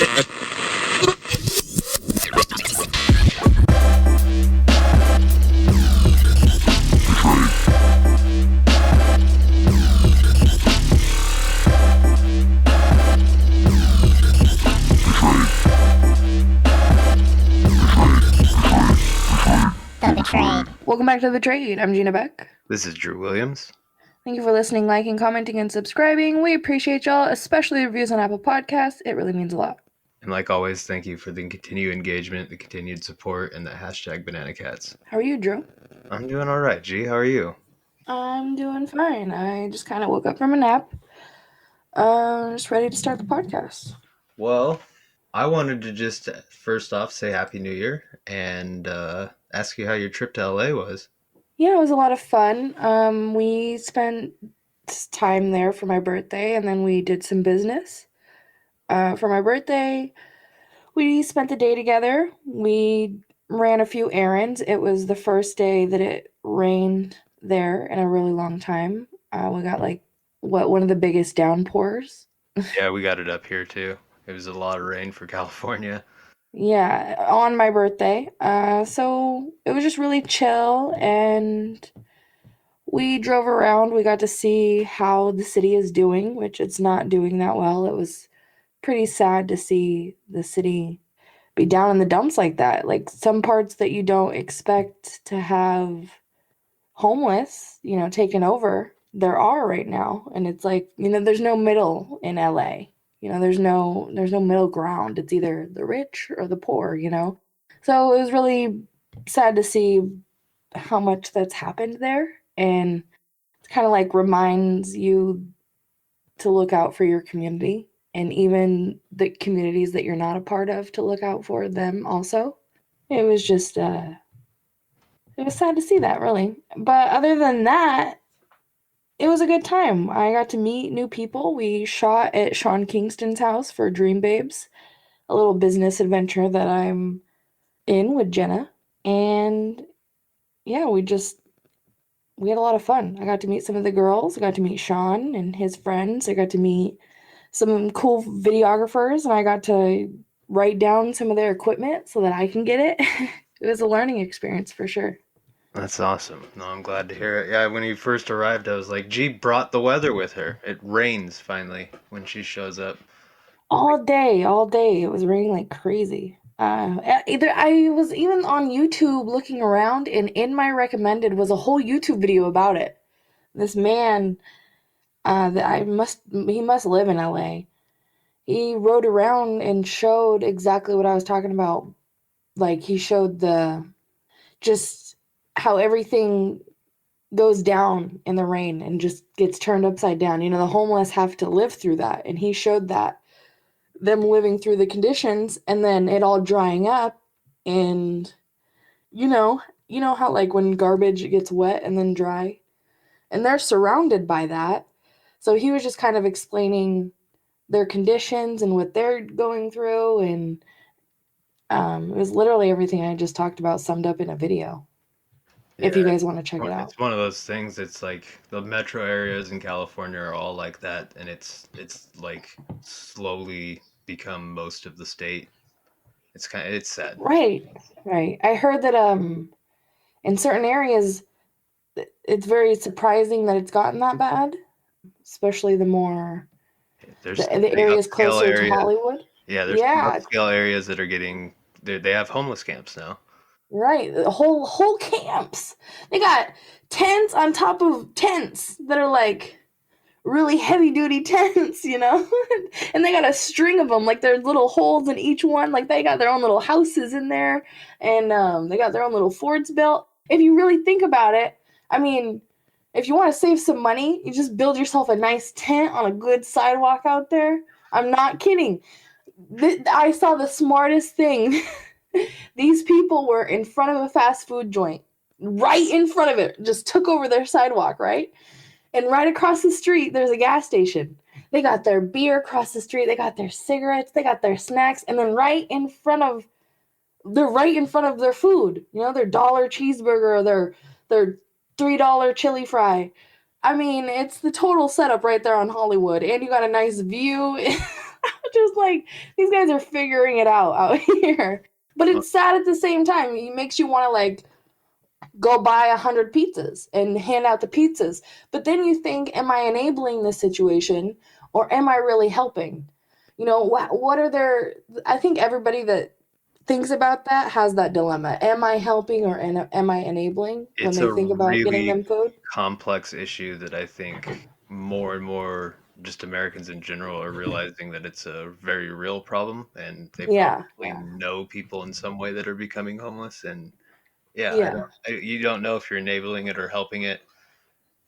Welcome back to The Trade. I'm Gina Beck. This is Drew Williams. Thank you for listening, liking, commenting, and subscribing. We appreciate y'all, especially the reviews on Apple Podcasts. It really means a lot. And like always, thank you for the continued engagement, the continued support, and the hashtag Banana Cats. How are you, Drew? I'm doing all right. G, how are you? I'm doing fine. I just kind of woke up from a nap. Just ready to start the podcast. Well, I wanted to just first off say Happy New Year and ask you how your trip to LA was. Yeah, it was a lot of fun. We spent time there for my birthday, and then we did some business. For my birthday, we spent the day together. We ran a few errands. It was the first day that it rained there in a really long time. We got one of the biggest downpours. Yeah, we got it up here too. It was a lot of rain for California. Yeah, on my birthday. So it was just really chill, and we drove around. We got to see how the city is doing, which it's not doing that well. It was pretty sad to see the city be down in the dumps like that. Like some parts that you don't expect to have homeless, taken over, there are right now. And it's like, there's no middle in LA. There's no middle ground. It's either the rich or the poor, So it was really sad to see how much that's happened there. And it's kind of like reminds you to look out for your community, and even the communities that you're not a part of, to look out for them also. It was just, it was sad to see that, really. But other than that, it was a good time. I got to meet new people. We shot at Sean Kingston's house for Dream Babes, a little business adventure that I'm in with Jenna. And yeah, we had a lot of fun. I got to meet some of the girls. I got to meet Sean and his friends. I got to meet some cool videographers, and I got to write down some of their equipment so that I can get it. It was a learning experience for sure. That's awesome. No, I'm glad to hear it. Yeah, when you first arrived, I was like, G brought the weather with her. It rains finally when she shows up. All day. It was raining like crazy. I was even on YouTube looking around, and in my recommended was a whole YouTube video about it. This man, he must live in LA. He rode around and showed exactly what I was talking about. Like, he showed just how everything goes down in the rain and just gets turned upside down. The homeless have to live through that, and he showed that, them living through the conditions, and then it all drying up. And you know how, like, when garbage gets wet and then dry, and they're surrounded by that. So he was just kind of explaining their conditions and what they're going through, and it was literally everything I just talked about summed up in a video. Yeah, if you guys want to check it out. It's one of those things. It's like the metro areas in California are all like that, and it's like slowly become most of the state. It's sad. Right. I heard that in certain areas it's very surprising that it's gotten that bad, especially the more the areas closer to Hollywood. Yeah, there's upscale areas that are getting they have homeless camps now. Right, the whole camps. They got tents on top of tents that are like really heavy duty tents, and they got a string of them. Like, there's little holes in each one. Like, they got their own little houses in there, and they got their own little forts built. If you really think about it, I mean, if you want to save some money, you just build yourself a nice tent on a good sidewalk out there. I'm not kidding. I saw the smartest thing. These people were in front of a fast food joint, right in front of it, just took over their sidewalk, right? And right across the street, there's a gas station. They got their beer across the street. They got their cigarettes. They got their snacks. And then right in front of their food, their $1 cheeseburger, their $3 chili fry. I mean, it's the total setup right there on Hollywood. And you got a nice view. Just like these guys are figuring it out here. But Uh, it's sad at the same time. It makes you want to like go buy 100 pizzas and hand out the pizzas. But then you think, am I enabling this situation or am I really helping? What are their, I think everybody that thinks about that has that dilemma. Am I helping or am I enabling when it's they a think about getting really them food? complex issue that I think more and more just Americans in general are realizing that it's a very real problem, and they Yeah, probably yeah, know people in some way that are becoming homeless. And yeah, yeah. you don't know if you're enabling it or helping it.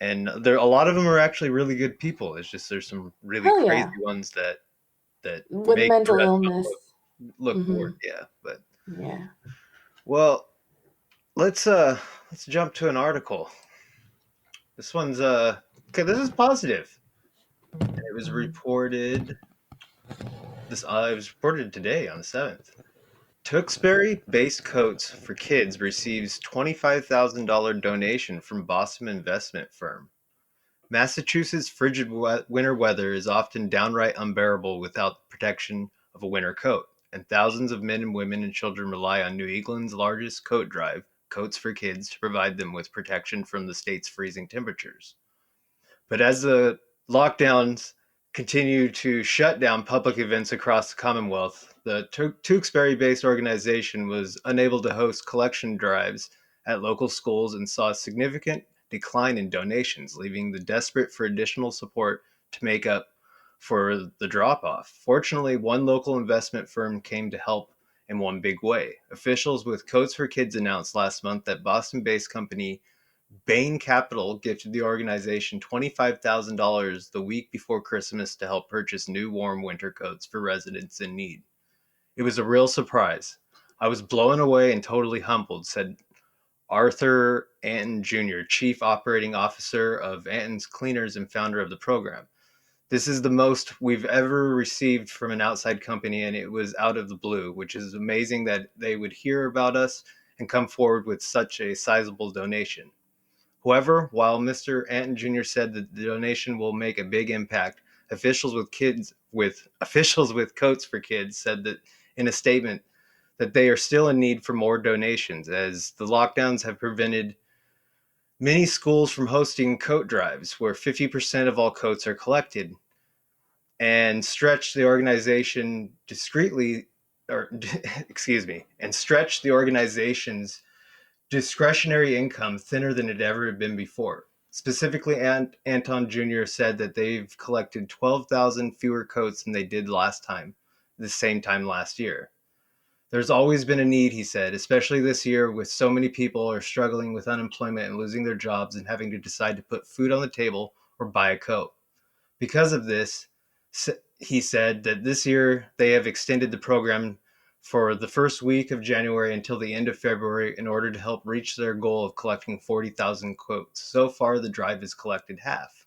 And there, a lot of them are actually really good people. It's just there's some really Hell crazy yeah. ones that With make the mental rest of them illness. look Mm-hmm. bored. Yeah, but Yeah. well, let's jump to an article. This one's okay. This is positive. It was reported it was reported today on the 7th. Tewksbury-based Coats for Kids receives $25,000 donation from Boston investment firm. Massachusetts' frigid winter weather is often downright unbearable without the protection of a winter coat, and thousands of men and women and children rely on New England's largest coat drive, Coats for Kids, to provide them with protection from the state's freezing temperatures. But as the lockdowns continue to shut down public events across the Commonwealth, the Tewksbury-based organization was unable to host collection drives at local schools and saw a significant decline in donations, leaving the desperate for additional support to make up for the drop-off. Fortunately, one local investment firm came to help in one big way. Officials with Coats for Kids announced last month that Boston-based company Bain Capital gifted the organization $25,000 the week before Christmas to help purchase new warm winter coats for residents in need. It was a real surprise. I was blown away and totally humbled, said Arthur Anton Jr., Chief Operating Officer of Anton's Cleaners and founder of the program. This is the most we've ever received from an outside company, and it was out of the blue, which is amazing that they would hear about us and come forward with such a sizable donation. However, while Mr. Anton Jr. said that the donation will make a big impact, officials with Coats for Kids said that in a statement that they are still in need for more donations as the lockdowns have prevented many schools from hosting coat drives where 50% of all coats are collected and stretch the organization discreetly or excuse me and stretch the organization's discretionary income thinner than it ever had been before. Specifically, Anton Jr. said that they've collected 12,000 fewer coats than they did the same time last year. There's always been a need, he said, especially this year with so many people are struggling with unemployment and losing their jobs and having to decide to put food on the table or buy a coat. Because of this, he said that this year they have extended the program for the first week of January until the end of February in order to help reach their goal of collecting 40,000 quotes. So far, the drive has collected half.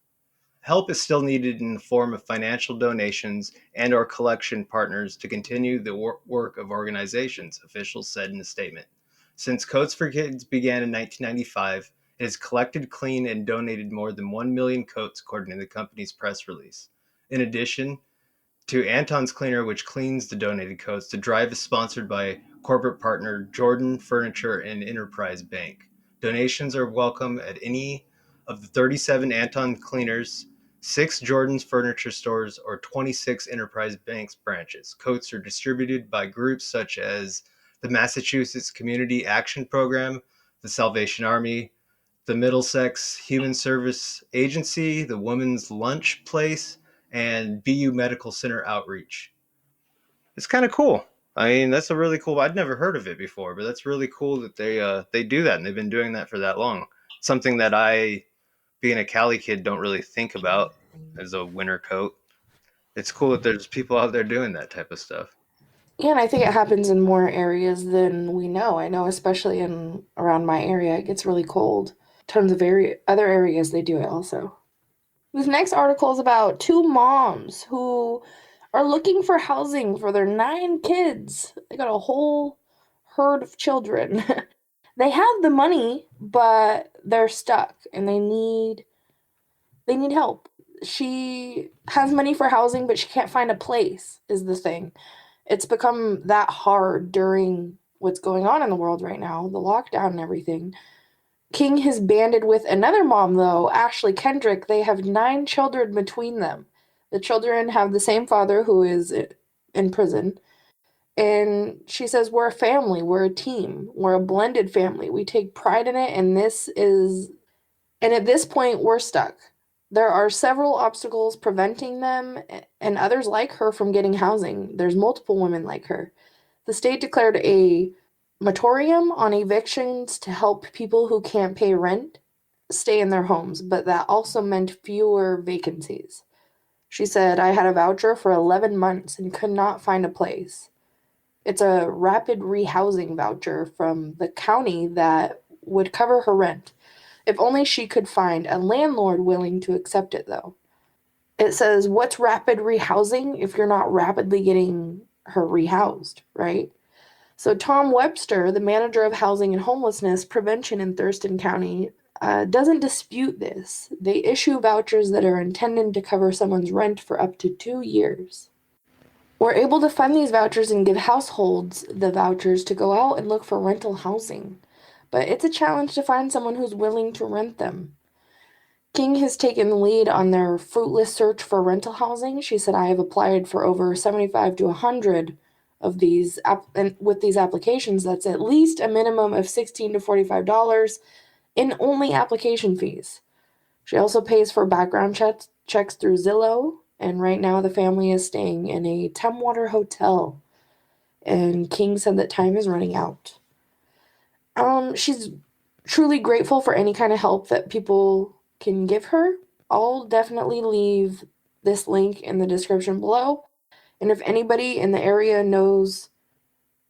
Help is still needed in the form of financial donations and or collection partners to continue the work of organizations, officials said in a statement. Since Coats for Kids began in 1995, it has collected, cleaned, and donated more than 1 million coats, according to the company's press release. In addition, to Anton's Cleaner, which cleans the donated coats. The drive is sponsored by corporate partner Jordan Furniture and Enterprise Bank. Donations are welcome at any of the 37 Anton Cleaners, 6 Jordan's Furniture stores, or 26 Enterprise Bank's branches. Coats are distributed by groups such as the Massachusetts Community Action Program, the Salvation Army, the Middlesex Human Service Agency, the Women's Lunch Place, and BU Medical Center Outreach. It's kind of cool. I mean, that's a really cool. I'd never heard of it before, but that's really cool that they do that and they've been doing that for that long. Something that I, being a Cali kid, don't really think about as a winter coat. It's cool that there's people out there doing that type of stuff. Yeah, and I think it happens in more areas than we know. I know, especially in around my area, it gets really cold. Tons of other areas they do it also. This next article is about two moms who are looking for housing for their 9 kids. They got a whole herd of children. They have the money, but they're stuck and they need help. she has money for housing, but she can't find a place, is the thing. It's become that hard during what's going on in the world right now, the lockdown and everything. King has banded with another mom, though, Ashley Kendrick. They have 9 children between them. The children have the same father who is in prison. And she says, we're a family, we're a team, we're a blended family. We take pride in it, and at this point, we're stuck. There are several obstacles preventing them and others like her from getting housing. There's multiple women like her. The state declared a moratorium on evictions to help people who can't pay rent stay in their homes, but that also meant fewer vacancies. She said, I had a voucher for 11 months and could not find a place. It's a rapid rehousing voucher from the county that would cover her rent. If only she could find a landlord willing to accept it, though. It says, what's rapid rehousing if you're not rapidly getting her rehoused, right? So, Tom Webster, the manager of housing and homelessness prevention in Thurston County, doesn't dispute this. They issue vouchers that are intended to cover someone's rent for up to 2 years. We're able to fund these vouchers and give households the vouchers to go out and look for rental housing. But it's a challenge to find someone who's willing to rent them. King has taken the lead on their fruitless search for rental housing. She said, I have applied for over 75 to 100 of these, and with these applications, that's at least a minimum of $16 to $45 in only application fees. She also pays for background checks through Zillow, and right now the family is staying in a Tumwater hotel. And King said that time is running out. She's truly grateful for any kind of help that people can give her. I'll definitely leave this link in the description below. And if anybody in the area knows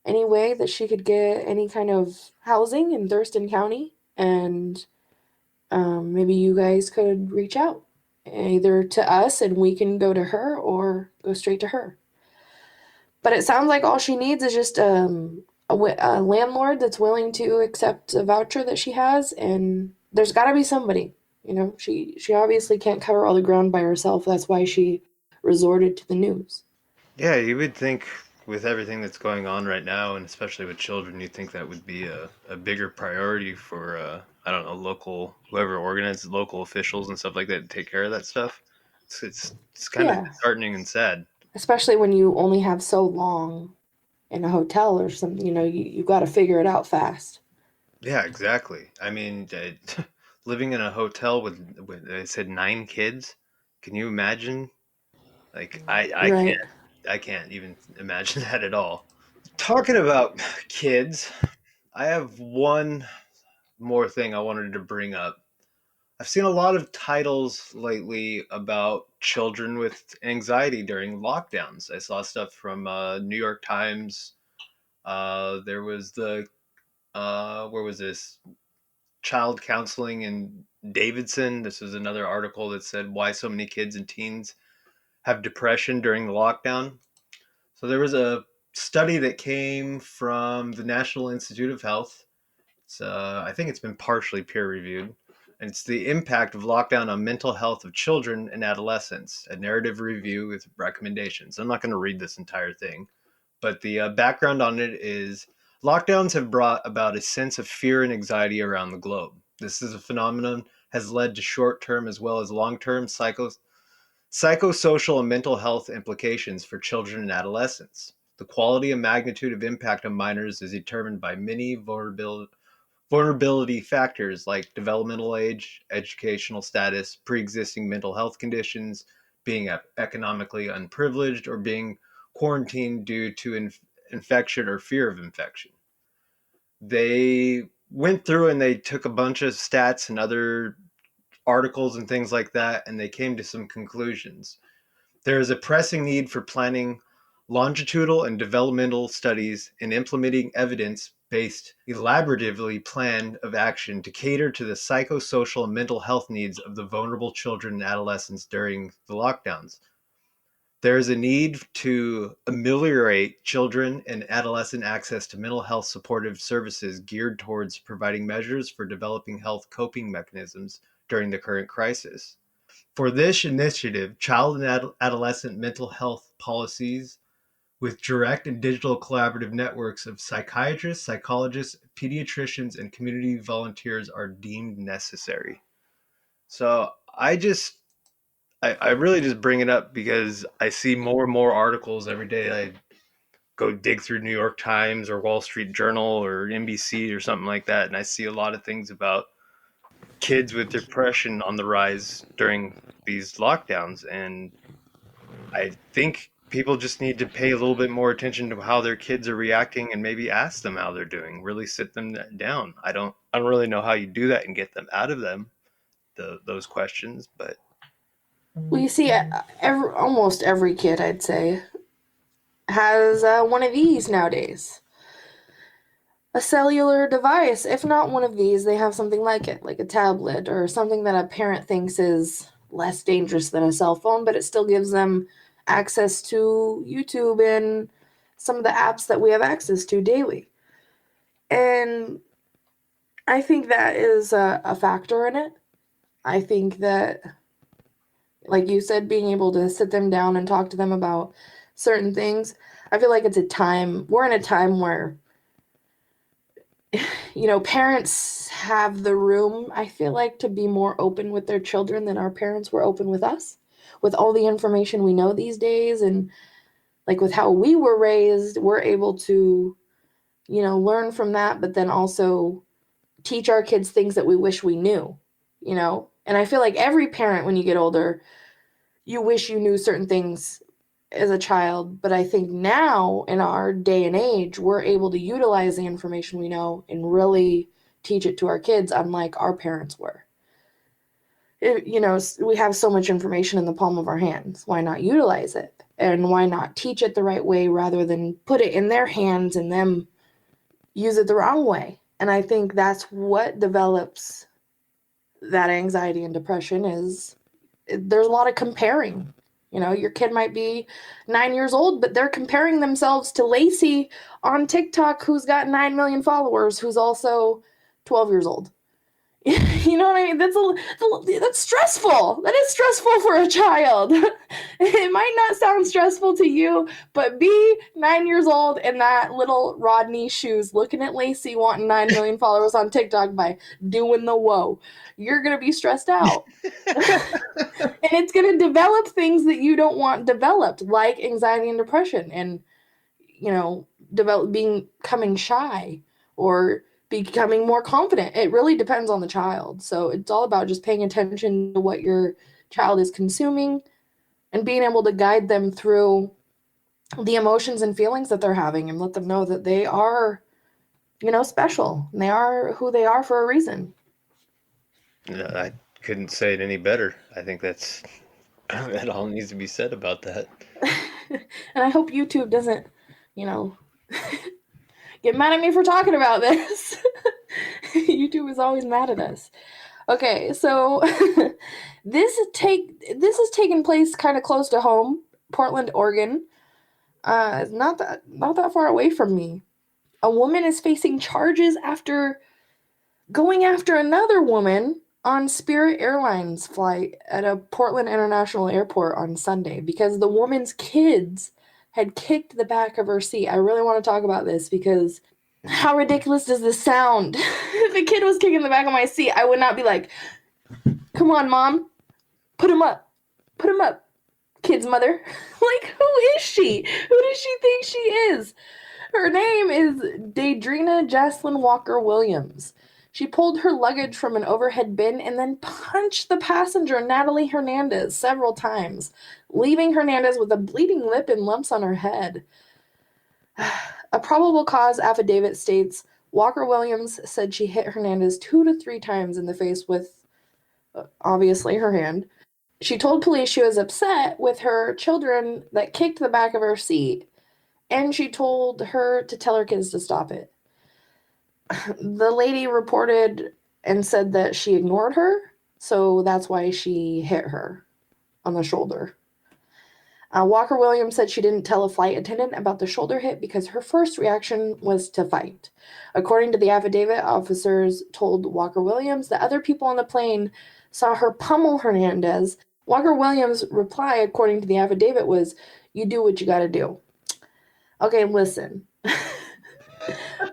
any way that she could get any kind of housing in Thurston County, and maybe you guys could reach out either to us and we can go to her or go straight to her. But it sounds like all she needs is just a landlord that's willing to accept a voucher that she has, and there's got to be somebody. You know, she obviously can't cover all the ground by herself. That's why she resorted to the news. Yeah, you would think with everything that's going on right now, and especially with children, you'd think that would be a bigger priority for, I don't know, local, whoever organizes local officials and stuff like that to take care of that stuff. It's kind of Yeah, disheartening and sad. especially when you only have so long in a hotel or something. You know, you got to figure it out fast. Yeah, exactly. I mean, living in a hotel with they said 9 kids. Can you imagine? Like, Right. I can't even imagine that at all. Talking about kids, I have one more thing I wanted to bring up. I've seen a lot of titles lately about children with anxiety during lockdowns. I saw stuff from New York Times. There was where was this? Child counseling in Davidson. This was another article that said why so many kids and teens have depression during the lockdown. So there was a study that came from the National Institute of Health. I think it's been partially peer reviewed. And it's the impact of lockdown on mental health of children and adolescents, a narrative review with recommendations. I'm not going to read this entire thing, but the background on it is lockdowns have brought about a sense of fear and anxiety around the globe. This is a phenomenon has led to short-term as well as long-term psychosocial and mental health implications for children and adolescents. The quality and magnitude of impact on minors is determined by many vulnerability factors like developmental age, educational status, pre existing mental health conditions, being economically unprivileged, or being quarantined due to infection or fear of infection. They went through and they took a bunch of stats and other articles and things like that, and they came to some conclusions. There is a pressing need for planning longitudinal and developmental studies and implementing evidence based, elaboratively plan of action to cater to the psychosocial and mental health needs of the vulnerable children and adolescents during the lockdowns. There is a need to ameliorate children and adolescent access to mental health supportive services geared towards providing measures for developing health coping mechanisms during the current crisis. For this initiative, child and adolescent mental health policies with direct and digital collaborative networks of psychiatrists, psychologists, pediatricians, and community volunteers are deemed necessary. So I really just bring it up because I see more and more articles every day. I go dig through New York Times or Wall Street Journal or NBC or something like that, and I see a lot of things about kids with depression on the rise during these lockdowns. And I think people just need to pay a little bit more attention to how their kids are reacting and maybe ask them how they're doing. Really sit them down. I don't really know how you do that and get them out of them those questions, but We see almost every kid, I'd say, has one of these nowadays. A cellular device. If not one of these, they have something like it, like a tablet or something that a parent thinks is less dangerous than a cell phone, but it still gives them access to YouTube and some of the apps that we have access to daily. And I think that is a factor in it. I think that, like you said, being able to sit them down and talk to them about certain things, I feel like we're in a time where parents have the room, I feel like, to be more open with their children than our parents were open with us. With all the information we know these days and like with how we were raised, we're able to, learn from that, but then also teach our kids things that we wish we knew. And I feel like every parent, when you get older, you wish you knew certain things as a child, but I think now in our day and age, we're able to utilize the information we know and really teach it to our kids, unlike our parents were. We have so much information in the palm of our hands. Why not utilize it? And why not teach it the right way rather than put it in their hands and them use it the wrong way? And I think that's what develops that anxiety and depression is there's a lot of comparing. Your kid might be 9 years old, but they're comparing themselves to Lacey on TikTok, who's got 9 million followers, who's also 12 years old. You know what I mean? That's stressful. That is stressful for a child. It might not sound stressful to you, but be 9 years old in that little Rodney shoes, looking at Lacey wanting 9 million followers on TikTok by doing the whoa. You're gonna be stressed out. And it's going to develop things that you don't want developed, like anxiety and depression, and becoming shy or becoming more confident. It really depends on the child. So it's all about just paying attention to what your child is consuming and being able to guide them through the emotions and feelings that they're having and let them know that they are, special and they are who they are for a reason. I couldn't say it any better. I think that's that all needs to be said about that. And I hope YouTube doesn't, you know, get mad at me for talking about this. YouTube is always mad at us. Okay, so this is taking place kind of close to home, Portland, Oregon. Not that far away from me. A woman is facing charges after going after another woman on Spirit Airlines flight at a Portland International Airport on Sunday because the woman's kids had kicked the back of her seat. I really want to talk about this because how ridiculous does this sound? If a kid was kicking the back of my seat, I would not be like, "Come on, mom, put him up, put him up, kid's mother." Like, who is she? Who does she think she is? Her name is Daedrina Jaslyn Walker Williams. She pulled her luggage from an overhead bin and then punched the passenger, Natalie Hernandez, several times, leaving Hernandez with a bleeding lip and lumps on her head. A probable cause affidavit states Walker Williams said she hit Hernandez 2 to 3 times in the face with, obviously, her hand. She told police she was upset with her children that kicked the back of her seat, and she told her to tell her kids to stop it. The lady reported and said that she ignored her, so that's why she hit her on the shoulder. Walker Williams said she didn't tell a flight attendant about the shoulder hit because her first reaction was to fight. According to the affidavit, officers told Walker Williams that other people on the plane saw her pummel Hernandez Walker Williams' reply, according to the affidavit, was, "You do what you gotta do." Okay, listen.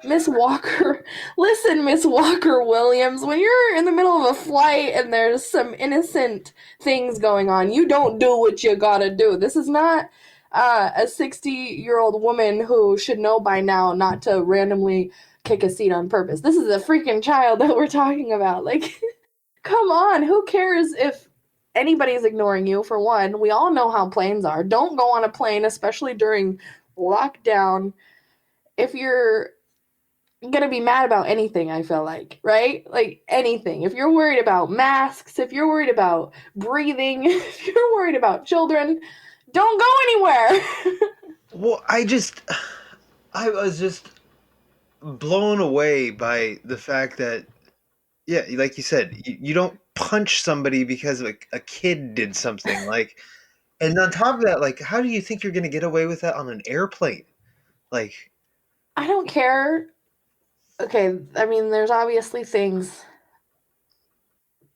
Miss Walker, listen, Miss Walker Williams, when you're in the middle of a flight and there's some innocent things going on, you don't do what you gotta do. This is not a 60-year-old woman who should know by now not to randomly kick a seat on purpose. This is a freaking child that we're talking about. Like, come on, who cares if anybody's ignoring you, for one? We all know how planes are. Don't go on a plane, especially during lockdown, if you're gonna be mad about anything, I feel like, right? Like anything. If you're worried about masks, if you're worried about breathing, if you're worried about children, don't go anywhere. Well, I was just blown away by the fact that, yeah, like you said, you don't punch somebody because a kid did something. Like, and on top of that, like, how do you think you're going to get away with that on an airplane? Like, I don't care. Okay, I mean there's obviously things,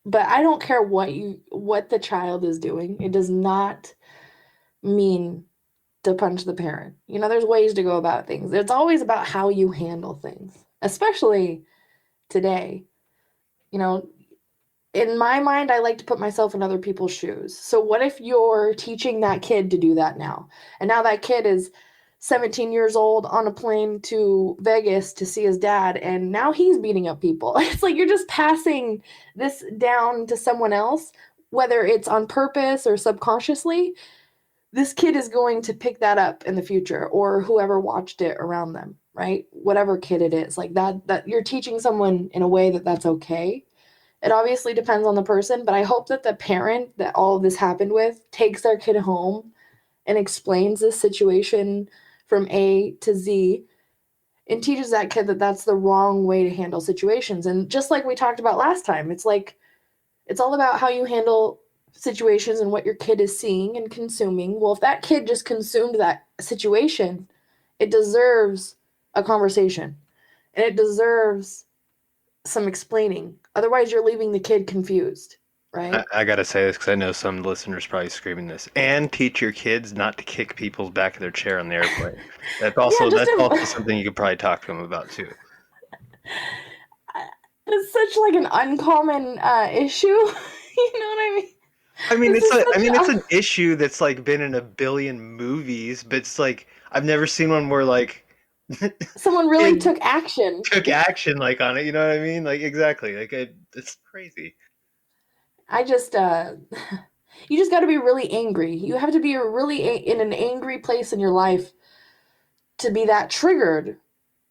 but I don't care what the child is doing. It does not mean to punch the parent. There's ways to go about things. It's always about how you handle things, especially today. You know, in my mind, I like to put myself in other people's shoes. So, what if you're teaching that kid to do that now? And now that kid is 17 years old on a plane to Vegas to see his dad, and now he's beating up people. It's like you're just passing this down to someone else, whether it's on purpose or subconsciously. This kid is going to pick that up in the future, or whoever watched it around them, right? Whatever kid it is, like that you're teaching someone in a way that that's okay. It obviously depends on the person, but I hope that the parent that all of this happened with takes their kid home and explains this situation from A to Z and teaches that kid that that's the wrong way to handle situations. And just like we talked about last time, it's like it's all about how you handle situations and what your kid is seeing and consuming. Well, if that kid just consumed that situation, it deserves a conversation and it deserves some explaining. Otherwise, you're leaving the kid confused, right? I gotta say this because I know some listeners probably screaming this. And teach your kids not to kick people's back of their chair on the airplane. Yeah, just That's also a, something you could probably talk to them about too. it's such like an uncommon issue. You know what I mean? This is I mean, such it's a an issue that's like been in a billion movies, but it's like I've never seen one where like someone really kid took action. took action like on it. You know what I mean? Like exactly. It's crazy. I just you just got to be really angry. You have to be in an angry place in your life to be that triggered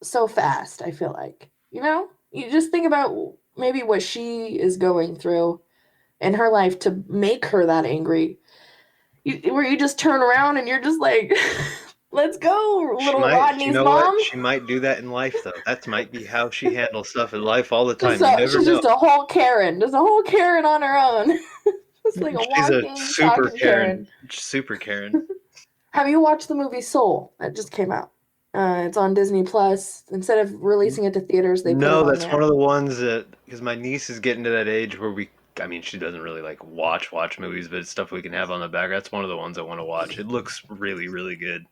so fast, I feel like. You just think about maybe what she is going through in her life to make her that angry. Where you just turn around and you're just like, let's go, little You Rodney's know what? mom. She might do that in life though. That might be how she handles stuff in life all the Just time. You never she's know. just a whole Karen, just a whole Karen on her own. Just like a She's a walking, talking Karen. super Karen. Have you watched the movie Soul that just came out? It's on Disney Plus. Instead of releasing it to theaters, they put it No, on that's one there. of the ones that because my niece is getting to that age where I mean, she doesn't really like watch movies, but it's stuff we can have on the back. That's one of the ones I want to watch. It looks really good.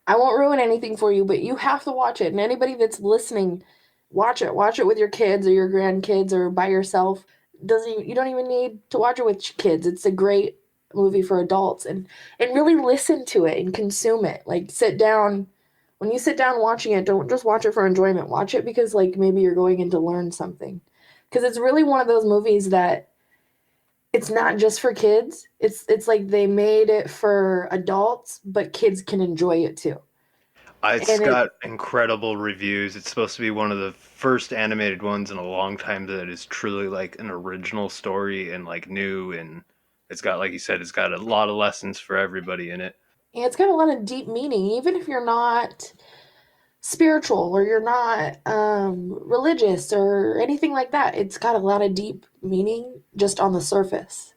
I won't ruin anything for you, but you have to watch it. And anybody that's listening, watch it. Watch it with your kids or your grandkids or by yourself. Doesn't You don't even need to watch it with kids. It's a great movie for adults, and really listen to it and consume it. Like sit down when you sit down watching it, don't just watch it for enjoyment. Watch it because like maybe you're going in to learn something. Because it's really one of those movies that it's not just for kids. It's like they made it for adults, but kids can enjoy it too. It's And it got incredible reviews. It's supposed to be one of the first animated ones in a long time that is truly like an original story and like new and it's got like you said, it's got a lot of lessons for everybody in it. it's got a lot of deep meaning, even if you're not spiritual or you're not religious or anything like that. It's got a lot of deep meaning just on the surface.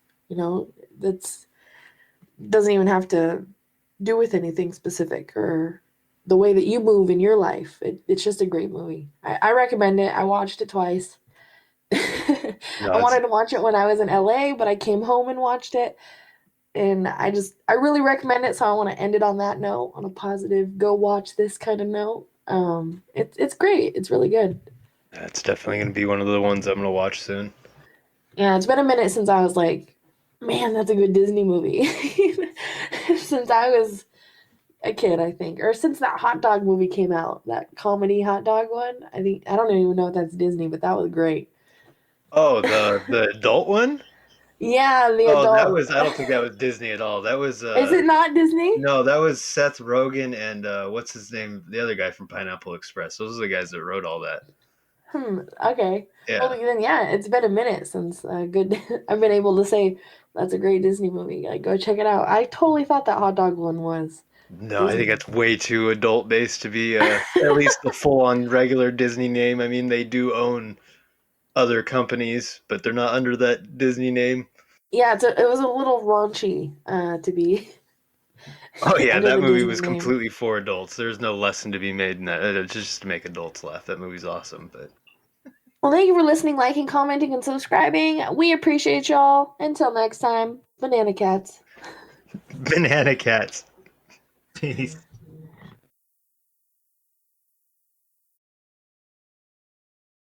That's doesn't even have to do with anything specific or the way that you move in your life. It's just a great movie. I recommend it. I watched it twice. I No, it's wanted to watch it when I was in LA, but I came home and watched it. and I really recommend it. So I want to end it on that note, on a positive, go watch this kind of note. It's great. It's really good. That's definitely going to be one of the ones I'm going to watch soon. Yeah, it's been a minute since I was like, man, that's a good Disney movie. Since I was a kid, I think, or since that hot dog movie came out, that comedy hot dog one. I think I don't even know if that's Disney, but that was great. Oh, the adult one? Yeah, the Oh, that adult. was I don't think that was Disney at all. That was Is it not Disney? no, that was Seth Rogen and what's his name? The other guy from Pineapple Express. Those are the guys that wrote all that. Okay. Well, Yeah. then, yeah, it's been a minute since good. I've been able to say that's a great Disney movie. Like, go check it out. I totally thought that hot dog one was No, I think Disney. that's way too adult based to be at least the full on regular Disney name. I mean, they do own other companies, but they're not under that Disney name. Yeah, it was a little raunchy to be Oh yeah, under that the movie Disney was name. completely for adults. There's no lesson to be made in that. It's just to make adults laugh. That movie's awesome, but Well, thank you for listening, liking, commenting, and subscribing. We appreciate y'all. Until next time, banana cats. Banana Cats. Peace.